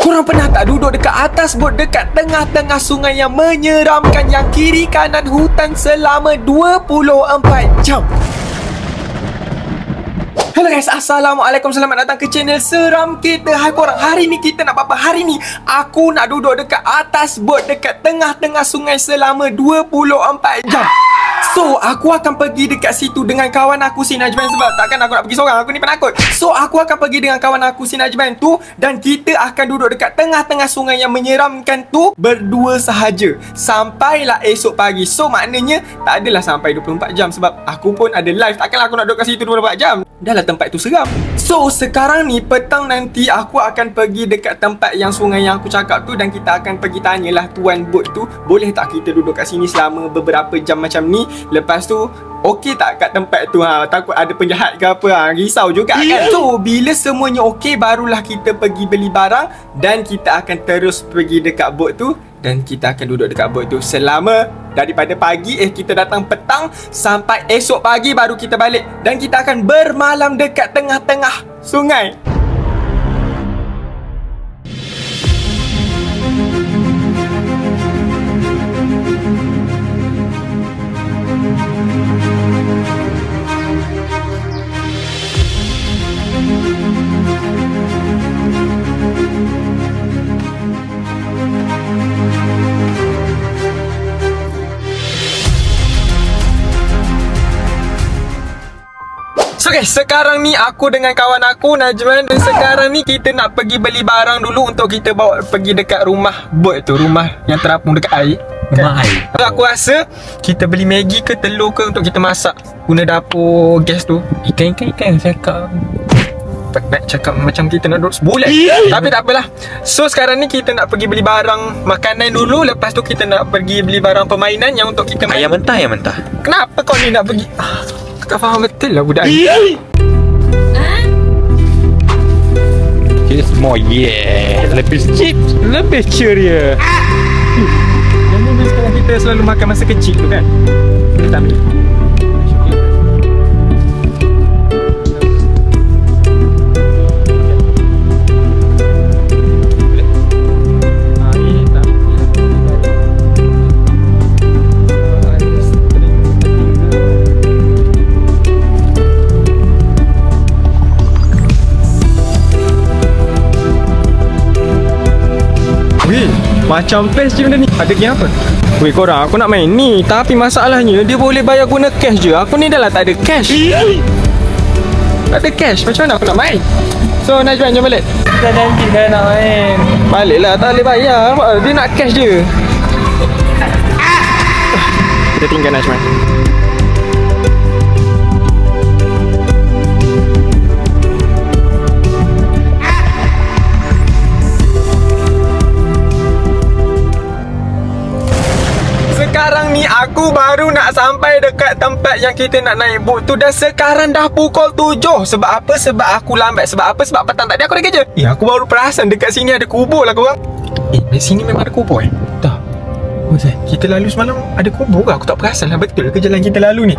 Korang pernah tak duduk dekat atas bot dekat tengah-tengah sungai yang menyeramkan yang kiri kanan hutan selama 24 jam? Hello guys, Assalamualaikum. Selamat datang ke channel Seram Kita. Hai korang, hari ni kita nak apa? Hari ni aku nak duduk dekat atas bot dekat tengah-tengah sungai selama 24 jam. So, aku akan pergi dekat situ dengan kawan aku si Najman. Sebab takkan aku nak pergi seorang, aku ni penakut. So, aku akan pergi dengan kawan aku si Najman tu. Dan kita akan duduk dekat tengah-tengah sungai yang menyeramkan tu berdua sahaja sampailah esok pagi. So, maknanya tak adalah sampai 24 jam. Sebab aku pun ada live. Takkanlah aku nak duduk kat situ 24 jam. Dah lah tempat tu seram. So, sekarang ni petang nanti aku akan pergi dekat tempat yang sungai yang aku cakap tu. Dan kita akan pergi tanyalah tuan bot tu, boleh tak kita duduk kat sini selama beberapa jam macam ni. Lepas tu okey tak kat tempat tu, takut ada penjahat ke apa, risau juga kan. So bila semuanya okey, barulah kita pergi beli barang. Dan kita akan terus pergi dekat bot tu. Dan kita akan duduk dekat bot tu selama daripada pagi, kita datang petang sampai esok pagi baru kita balik. Dan kita akan bermalam dekat tengah-tengah sungai. So guys, sekarang ni aku dengan kawan aku Najman. Dan sekarang ni kita nak pergi beli barang dulu untuk kita bawa pergi dekat rumah bot tu. Rumah yang terapung dekat air. Rumah air. So, aku rasa kita beli Maggi ke telur ke untuk kita masak guna dapur gas tu. Ikan cakap. Nak cakap macam kita nak duduk sebulan. Tapi tak apalah. So sekarang ni kita nak pergi beli barang makanan dulu. Lepas tu kita nak pergi beli barang permainan yang untuk kita main. Ayam mentah. Kenapa kau ni nak pergi? Tak faham betul lah budak ni. Just more lebih chips, lebih ceria. Yang ni sekarang kita selalu makan masa kecil tu kan. Kita ambil. Macam best je benda ni. Ada game apa? Weh korang, aku nak main ni. Tapi masalahnya dia boleh bayar guna cash je. Aku ni dah lah tak ada cash. Tak ada cash, macam mana aku nak main? So Najwan, jom balik. Dah janji dah nak main. Baliklah, tak boleh bayar. Dia nak cash je. Kita tinggal Najwan. Sekarang ni aku baru nak sampai dekat tempat yang kita nak naik bot tu. Dan sekarang dah pukul 7. Sebab apa? Sebab aku lambat. Sebab apa? Sebab petang tadi aku dah kerja. Aku baru perasan dekat sini ada kubur lah korang. Di sini memang ada kubur Tak. Kita lalu semalam ada kubur ke? Aku tak perasan lah betul ke jalan kita lalu ni.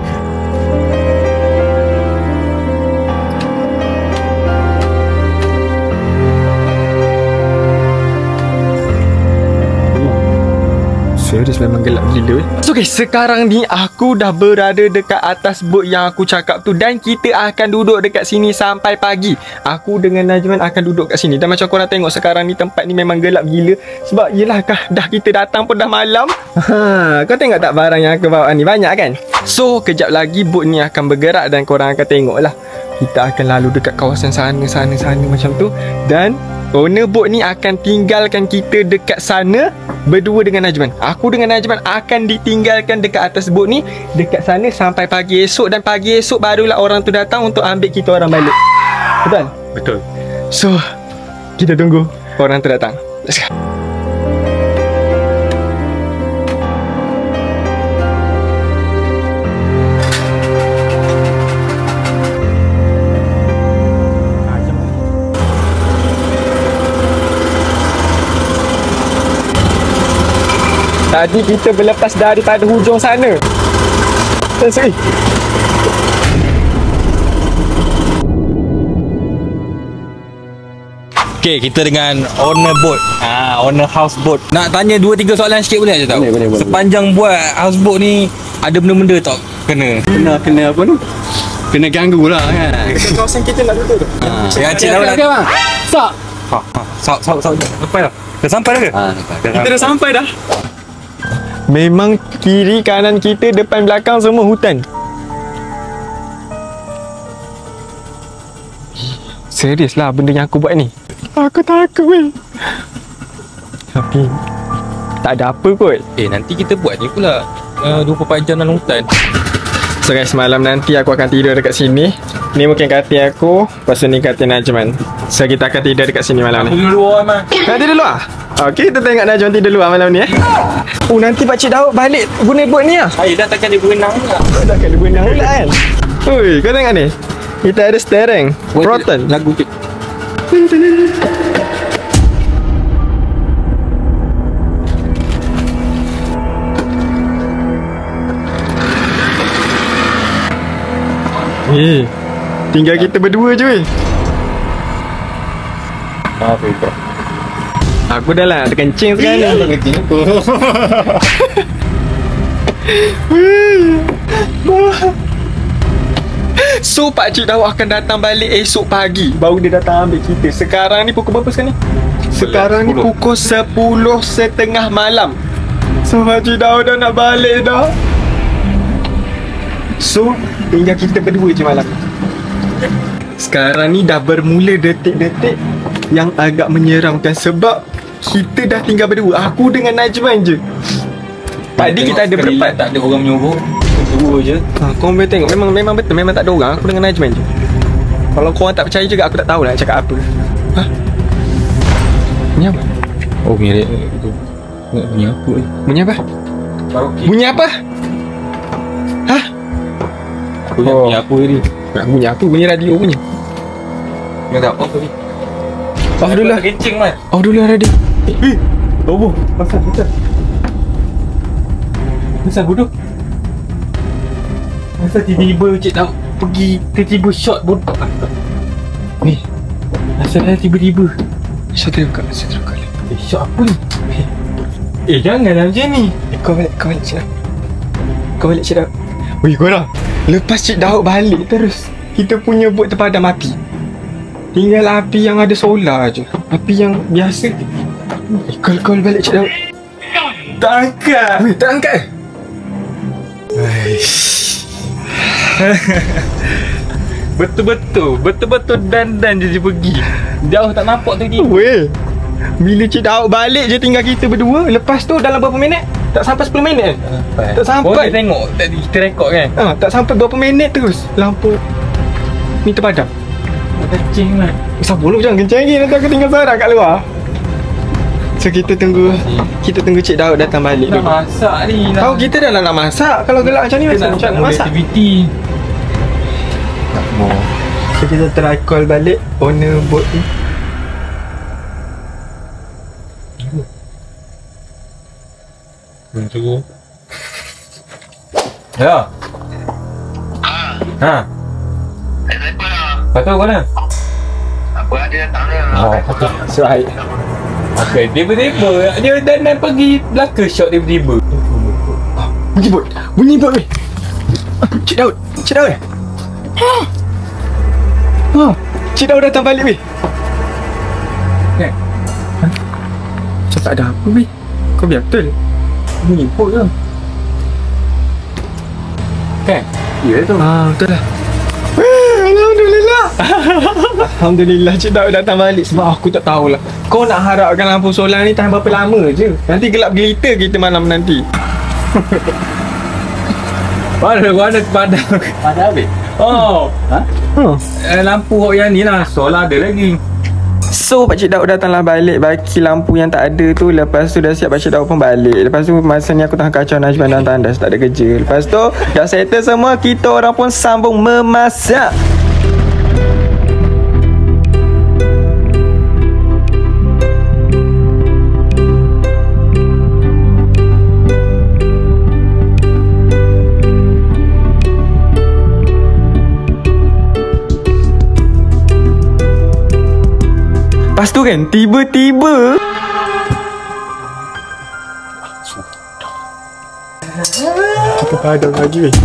Serius memang gelap gila. So guys, sekarang ni aku dah berada dekat atas bot yang aku cakap tu. Dan kita akan duduk dekat sini sampai pagi. Aku dengan Najman akan duduk kat sini. Dan macam korang tengok sekarang ni tempat ni memang gelap gila. Sebab yelah dah kita datang pun dah malam. Kau tengok tak barang yang aku bawa ni? Banyak kan? So kejap lagi bot ni akan bergerak. Dan korang akan tengok lah. Kita akan lalu dekat kawasan sana macam tu. Dan owner bot ni akan tinggalkan kita dekat sana berdua dengan Najman. Aku dengan Najman akan ditinggalkan dekat atas bot ni dekat sana sampai pagi esok. Dan pagi esok barulah orang tu datang untuk ambil kita orang balik. Betul? Betul. So kita tunggu orang tu datang. Let's go. Tadi kita berlepas daripada hujung sana. Sini. Okay, kita dengan owner boat. Owner houseboat. Nak tanya 2-3 soalan sikit boleh je tak? Boleh. Sepanjang buat houseboat ni, ada benda-benda tak kena? Kena apa tu? Kena ganggu lah kan. Kawasan kita nak duduk tu. Ya, Cik Daud nak. bang. Sak. Sampai dah. Dah sampai dah ke? Kita dah sampai dah. Memang kiri kanan kita, depan belakang semua hutan. Serius lah benda yang aku buat ni. Aku takut weh. Tapi tak ada apa kot. Nanti kita buat je pula 24 jam dalam hutan. So guys, malam nanti aku akan tidur dekat sini. Ni mungkin katil aku, lepas tu ni katil Najman. So kita akan tidur dekat sini malam ni. Tidur luar man. Nak tidur luar? Okey, kita tengok Najman tidur luar malam ni nanti Pakcik Daud balik guna bot ni lah. Saya dah takkan dia berenang pula. Takkan dia berenang pula kan. Ui, kau tengok ni. Kita ada steering Proton. Lagu je. Tinggal kita berdua je weh. Aku dah lah ada kencing sekarang ni. Kencing apa? So Pakcik Daud akan datang balik esok pagi. Baru dia datang ambil kita. Sekarang ni pukul berapa sekarang ni? Sekarang ni pukul 10.30 malam. So Pakcik Daud dah nak balik dah. So tinggal kita berdua je malam. Sekarang ni dah bermula detik-detik yang agak menyeramkan sebab kita dah tinggal berdua. Aku dengan Najman je. Tadi kita ada berempat. Tak ada orang menyuruh. Berdua je. Kau boleh tengok. Memang betul. Memang tak ada orang. Aku dengan Najman je. Kalau korang tak percaya juga, aku tak tahu nak cakap apa. Bunyi apa? Oh, bunyi tu. Bunyi apa ni? Bunyi apa? Karaoke. Bunyi apa? Bunyi apa ni? Bunyi apa? Bunyi radio punya. Yang tak off tadi. Off dulu lah. Kencing man. Off dulu lah radio. Bobo. Pasal. Kenapa bodoh? Kenapa tiba-tiba Cik Daud pergi tiba-tiba shot bodoh? Ni. Asal dah tiba-tiba Saya terbuka. shot apa ni? Janganlah macam ni. Kau balik Cik Daud. Weh korang, lepas Cik Daud balik terus kita punya bot terpadam api. Tinggal api yang ada solar je. Api yang biasa. Call balik Cik Daud. Tak angkat. Weh, tak angkat. Betul-betul dan je dia pergi. Jauh tak nampak tadi. Weh, bila Cik Daud balik je tinggal kita berdua. Lepas tu dalam berapa minit? Tak sampai 10 minit. Tak sampai. Boleh tengok tadi kita rekod kan. Tak sampai berapa minit terus lampu ni terpadam. Kencing lah. Sabar lu, jangan kencang lagi. Nanti aku tinggal seorang kat luar. So kita tunggu Cik Daud datang balik Nak dulu. masak ni. Tahu kita dah nak masak. Kalau gelap macam ni macam nak masak. Aktiviti. So kita try call balik owner boat ni. Tunggu. Ya. Patut kau nak? Apa ada datang dia? Patut. Right. Okay, tiba-tiba dia dan pergi belaka shot tiba-tiba. Bunyi bot weh. Cik Daud. Cik Daud datang balik weh. Kan? Macam tak ada apa weh. Kau biar betul. Bunyi bot ke? Kan? Ya tu. Betul lah. Alhamdulillah. Alhamdulillah Cik Daud datang balik. Sebab aku tak tahulah. Kau nak harapkan lampu solar ni tahan berapa lama je. Nanti gelap gelita kita malam nanti. Mana padam. Ada habis? Oh. Lampu hok yang ni lah. Solar ada lagi. So Pakcik Daud datanglah balik. Baki lampu yang tak ada tu. Lepas tu dah siap Pakcik Daud pun balik. Lepas tu masa ni aku tengah kacau Najman dan tandas. Tak ada kerja. Lepas tu dah settle semua. Kita orang pun sambung memasak. Lepas tu kan tiba-tiba kita padam lagi weh.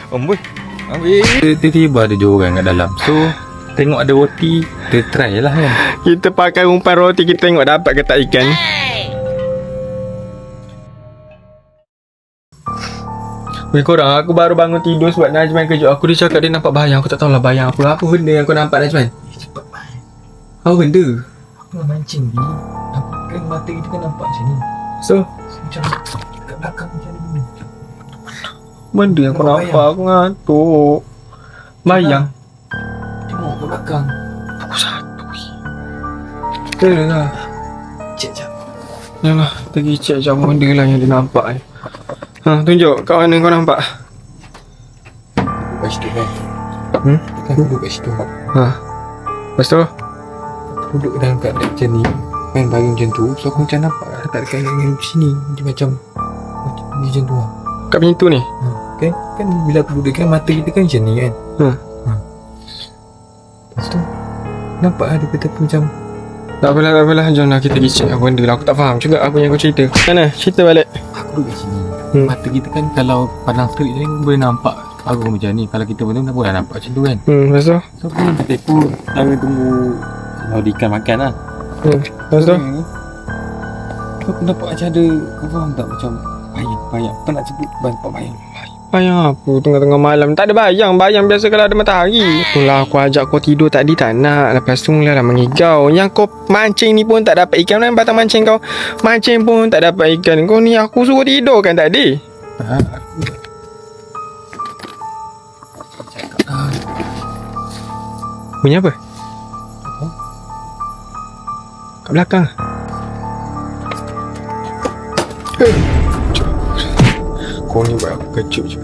Amboi. Tiba-tiba ada orang kat dalam. So tengok ada roti, kita try lah kan. Kita pakai umpan roti, kita tengok dapat ke tak ikan. Weh korang, aku baru bangun tidur sebab Najman kejut aku. Dia cakap dia nampak bayang. Aku tak tahulah bayang apa. Apa benda yang kau nampak Najman? Cepat main. Apa benda? Aku nak mancing ni. Aku kan mata kita kan nampak macam ni. So Macam kat belakang macam ni. benda yang kau nampak, aku ngantuk. Bayang. Tengok kat belakang. Pukul 1. Yalah. Cek jap. Yalah, pergi cek jap benda lah yang dia nampak ni. Ha, tunjuk kat mana kau nampak. Kat situ kan. Kan duduk kat situ. Ha. Lepas tu Duduk dalam keadaan macam ni. Kan bayang macam tu. So aku macam nampak tak dekat dengan sini. Dia macam tu lah. kat pintu ni. Kan bila aku duduk kan mata kita kan macam ni kan. Lepas tu nampak ada kata macam Tak apalah, jomlah kita pergi cek apa benda lah. Aku tak faham juga apa yang kau cerita. Mana? Cerita balik. aku duduk kat sini. Mata kita kan kalau pandang straight je boleh nampak agung macam ni. Kalau kita betul tak boleh nampak macam tu kan. Lepas tu? So aku minta tepu jangan tunggu laut ikan makan lah. Lepas tu? So aku nampak macam ada, kau faham tak, macam bayang. Kau nak sebut nampak bayang. Bayang apa tengah-tengah malam? Tak ada bayang. Bayang biasa kalau ada matahari. Itulah aku ajak kau tidur tadi tak nak. Lepas tu mulalah mengigau. Yang kau mancing ni pun tak dapat ikan. Mana batang mancing kau? Mancing pun tak dapat ikan. Kau ni aku suruh tidur kan tadi? Bunyi apa? Kat belakang. Kau ni buat aku kejut je.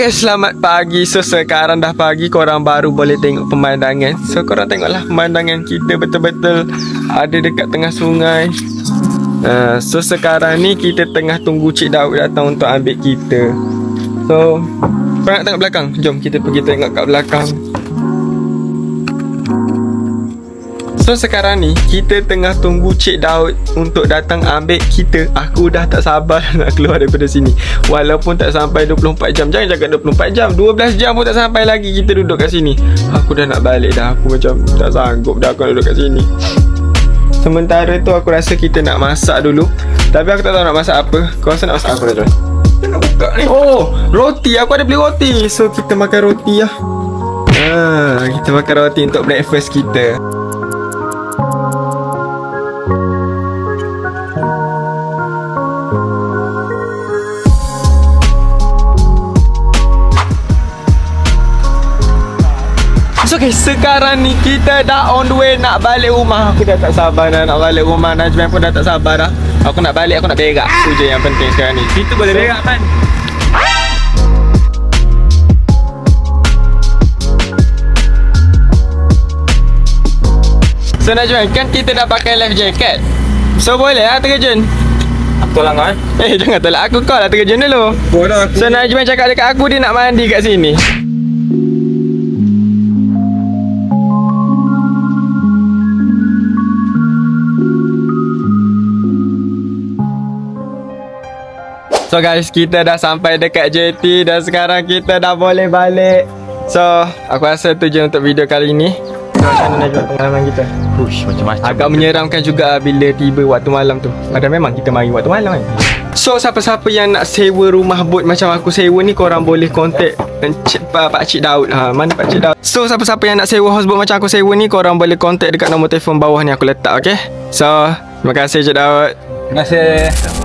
Okay, selamat pagi. So sekarang dah pagi, korang baru boleh tengok pemandangan. So korang tengoklah pemandangan kita betul-betul ada dekat tengah sungai. So sekarang ni kita tengah tunggu Cik Daud datang untuk ambil kita. So korang nak tengok belakang? Jom kita pergi tengok kat belakang. So sekarang ni kita tengah tunggu Cik Daud untuk datang ambil kita. Aku dah tak sabar nak keluar daripada sini. Walaupun tak sampai 24 jam. Jangan cakap 24 jam, 12 jam pun tak sampai lagi kita duduk kat sini. Aku dah nak balik dah. Aku macam tak sanggup dah aku nak duduk kat sini. Sementara tu aku rasa kita nak masak dulu. Tapi aku tak tahu nak masak apa. Kau rasa nak masak apa dah, Kita nak buka ni. Oh, roti. Aku ada beli roti. So kita makan roti lah. Kita makan roti untuk breakfast kita. So okay, sekarang ni kita dah on the way nak balik rumah. Aku dah tak sabar dah nak balik rumah. Najman pun dah tak sabar dah. Aku nak balik, aku nak berak. Itu je yang penting sekarang ni. Kita boleh berak kan? So Najman, kan kita dah pakai life jacket. So boleh lah terjun. Aku lah kau jangan tolak aku, kau lah terjun dulu. Boleh aku. So Najman cakap dekat aku dia nak mandi kat sini. So guys, kita dah sampai dekat JT dan sekarang kita dah boleh balik. So, aku rasa tu je untuk video kali ni. Macam mana nak jual pengalaman kita? Push macam-macam. Agak menyeramkan juga bila tiba waktu malam tu. Padahal memang kita mari waktu malam kan. So, siapa-siapa yang nak sewa rumah bot macam aku sewa ni, korang boleh contact Pakcik Daud. Mana Pakcik Daud? So, siapa-siapa yang nak sewa houseboat macam aku sewa ni, korang boleh contact dekat nombor telefon bawah ni aku letak, okay? So, terima kasih Cik Daud. Terima kasih.